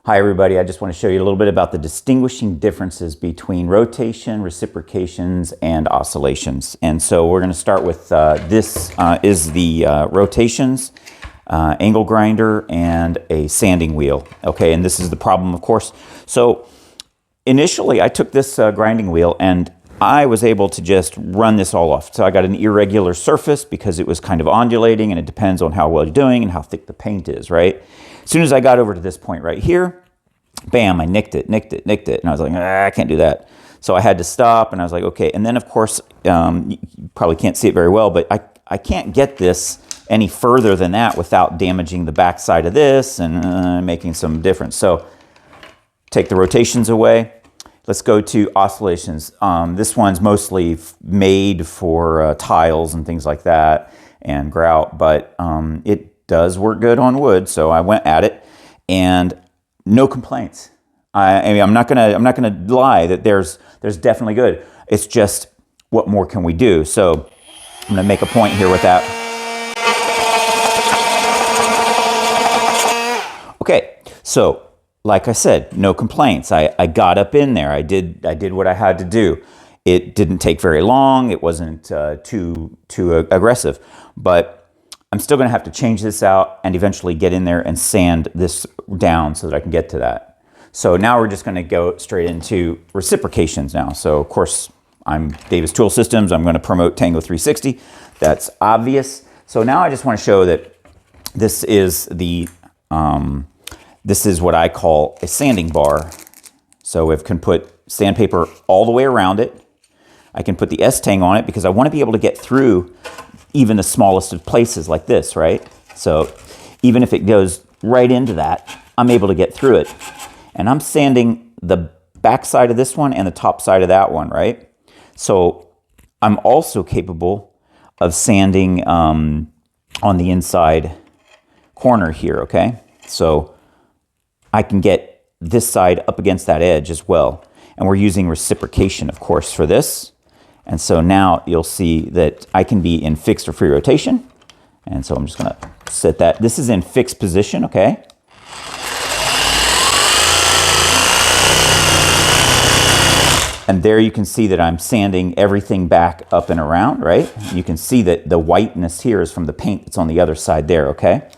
Hi everybody, I just want to show you a little bit about the distinguishing differences between rotation, reciprocations, and oscillations. And so we're going to start with this is the rotations, angle grinder, and a sanding wheel. Okay, and this is the problem, of course. So initially I took this grinding wheel and I was able to just run this all off. So I got an irregular surface because it was kind of undulating, and it depends on how well you're doing and how thick the paint is, right? As soon as I got over to this point right here, bam, I nicked it. And I was like, I can't do that. So I had to stop, and I was like, okay. And then, of course, you probably can't see it very well, but I can't get this any further than that without damaging the back side of this and making some difference. So take the rotations away. Let's go to oscillations. This one's mostly made for tiles and things like that and grout, but it does work good on wood. So I went at it, and no complaints. I mean, I'm not gonna lie that there's definitely good. It's just, what more can we do? So I'm gonna make a point here with that. Okay, so like I said, no complaints. I got up in there. I did what I had to do. It didn't take very long. It wasn't too aggressive, but I'm still going to have to change this out and eventually get in there and sand this down so that I can get to that. So now we're just going to go straight into reciprocations now. So of course, I'm Davis Tool Systems. I'm going to promote Tango 360. That's obvious. So now I just want to show that this is the this is what I call a sanding bar. So I can put sandpaper all the way around it. I can put the S-tang on it because I want to be able to get through even the smallest of places like this, right? So even if it goes right into that, I'm able to get through it. And I'm sanding the back side of this one and the top side of that one, right? So I'm also capable of sanding on the inside corner here, okay? So I can get this side up against that edge as well. And we're using reciprocation, of course, for this. And so now you'll see that I can be in fixed or free rotation. And so I'm just gonna set that. This is in fixed position, okay? And there you can see that I'm sanding everything back up and around, right? You can see that the whiteness here is from the paint that's on the other side there, okay?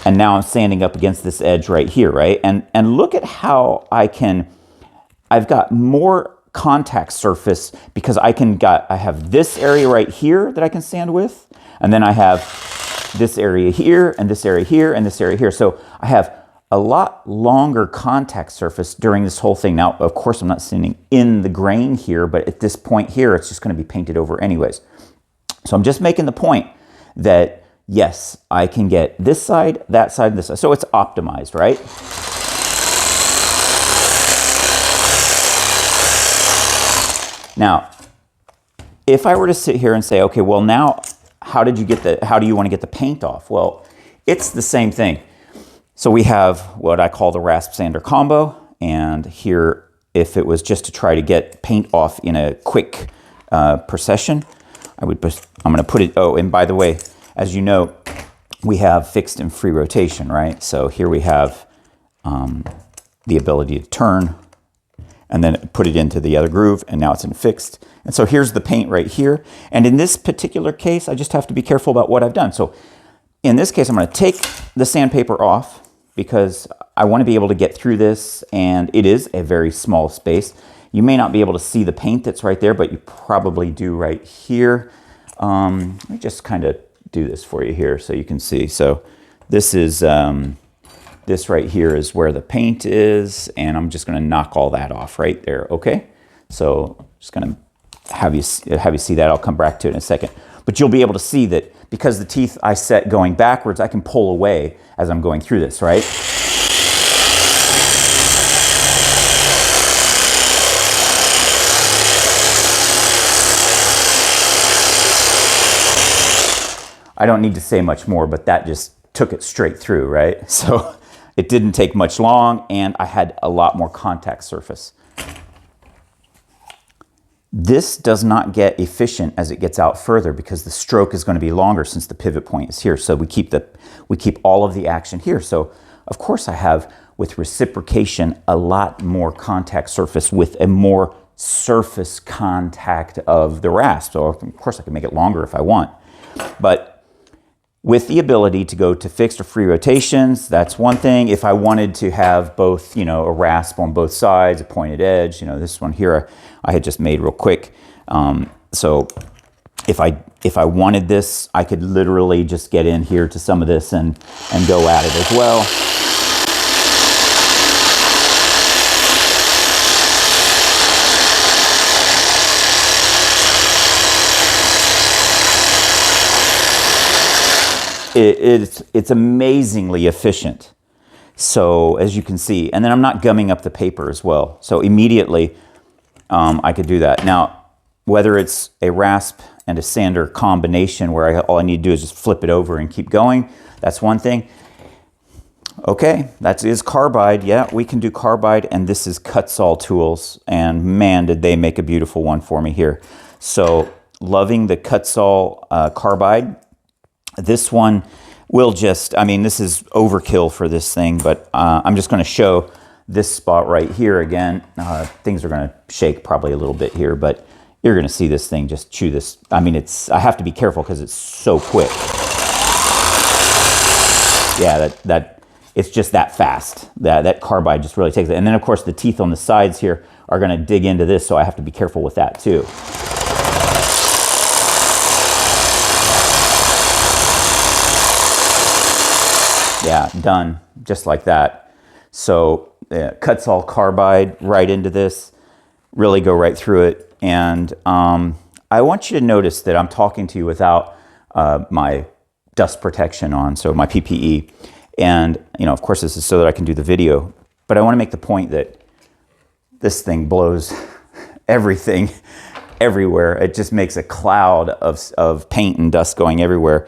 And now I'm sanding up against this edge right here, right? And look at how I've got more contact surface because I have this area right here that I can sand with, and then I have this area here, and this area here, and this area here. So I have a lot longer contact surface during this whole thing. Now, of course, I'm not sanding in the grain here, but at this point here, it's just gonna be painted over anyways. So I'm just making the point that yes, I can get this side, this side. So it's optimized, right? Now, if I were to sit here and say, okay, well now, how do you want to get the paint off? Well, it's the same thing. So we have what I call the rasp sander combo. And here, if it was just to try to get paint off in a quick procession, I'm going to put it, oh, and by the way, as you know, we have fixed and free rotation, right? So here we have the ability to turn and then put it into the other groove, and now it's in fixed. And so here's the paint right here. And in this particular case, I just have to be careful about what I've done. So in this case, I'm going to take the sandpaper off because I want to be able to get through this, and it is a very small space. You may not be able to see the paint that's right there, but you probably do right here. Let me just kind of do this for you here so you can see. So this is this right here is where the paint is, and I'm just going to knock all that off right there. Okay, so just going to have you see that. I'll come back to it in a second, but you'll be able to see that because the teeth I set going backwards, I can pull away as I'm going through this, right? I don't need to say much more, but that just took it straight through, right? So it didn't take much long, and I had a lot more contact surface. This does not get efficient as it gets out further because the stroke is going to be longer since the pivot point is here. So we keep all of the action here. So of course I have, with reciprocation, a lot more contact surface with a more surface contact of the rasp. So of course I can make it longer if I want. But with the ability to go to fixed or free rotations, that's one thing. If I wanted to have both, you know, a rasp on both sides, a pointed edge, you know, this one here I had just made real quick. So if I wanted this, I could literally just get in here to some of this and go at it as well. It's amazingly efficient. So as you can see, and then I'm not gumming up the paper as well. So immediately I could do that. Now, whether it's a rasp and a sander combination where all I need to do is just flip it over and keep going, that's one thing. Okay, that is carbide. Yeah, we can do carbide, and this is Kutzall tools. And man, did they make a beautiful one for me here. So loving the Kutzall carbide. This one will just, I mean, this is overkill for this thing, but I'm just going to show this spot right here again. Things are going to shake probably a little bit here, but you're going to see this thing just chew this. I mean, I have to be careful because it's so quick. Yeah, it's just that fast. That carbide just really takes it. And then, of course, the teeth on the sides here are going to dig into this, so I have to be careful with that too. Yeah, done, just like that. So Kutzall carbide right into this, really go right through it. And I want you to notice that I'm talking to you without my dust protection on, so my PPE. And, you know, of course, this is so that I can do the video. But I want to make the point that this thing blows everything everywhere. It just makes a cloud of paint and dust going everywhere.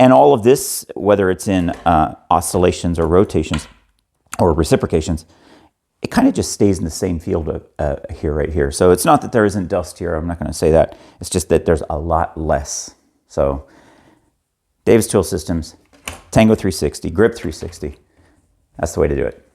And all of this, whether it's in oscillations or rotations or reciprocations, it kind of just stays in the same field here, right here. So it's not that there isn't dust here. I'm not going to say that. It's just that there's a lot less. So Davis Tool Systems, Tango 360, Grip 360. That's the way to do it.